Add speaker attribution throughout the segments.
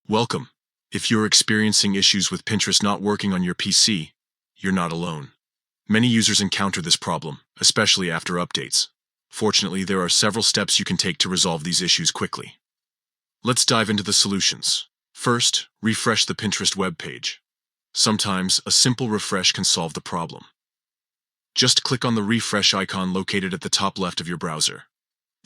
Speaker 1: Welcome. If you're experiencing issues with Pinterest not working on your PC, you're not alone. Many users encounter this problem, especially after updates. Fortunately, there are several steps you can take to resolve these issues quickly. Let's dive into the solutions. First, refresh the Pinterest web page. Sometimes, a simple refresh can solve the problem. Just click on the refresh icon located at the top left of your browser.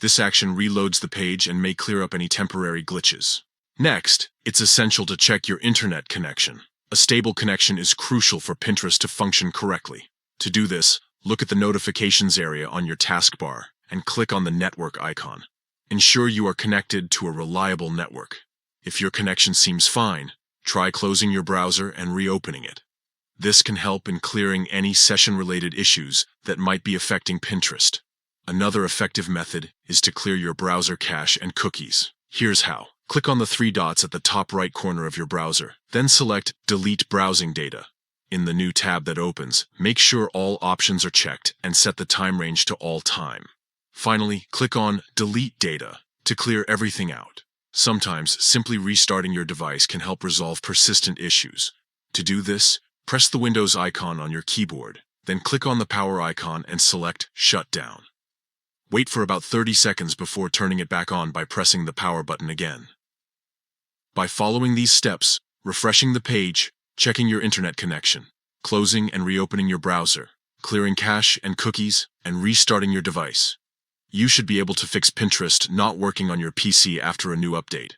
Speaker 1: This action reloads the page and may clear up any temporary glitches. Next, it's essential to check your internet connection. A stable connection is crucial for Pinterest to function correctly. To do this, look at the notifications area on your taskbar and click on the network icon. Ensure you are connected to a reliable network. If your connection seems fine, try closing your browser and reopening it. This can help in clearing any session-related issues that might be affecting Pinterest. Another effective method is to clear your browser cache and cookies. Here's how. Click on the three dots at the top right corner of your browser, then select Delete Browsing Data. In the new tab that opens, make sure all options are checked and set the time range to all time. Finally, click on Delete Data to clear everything out. Sometimes, simply restarting your device can help resolve persistent issues. To do this, press the Windows icon on your keyboard, then click on the power icon and select Shutdown. Wait for about 30 seconds before turning it back on by pressing the power button again. By following these steps, refreshing the page, checking your internet connection, closing and reopening your browser, clearing cache and cookies, and restarting your device, you should be able to fix Pinterest not working on your PC after a new update.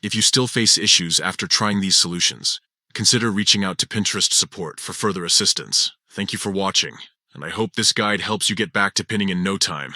Speaker 1: If you still face issues after trying these solutions, consider reaching out to Pinterest support for further assistance. Thank you for watching, and I hope this guide helps you get back to pinning in no time.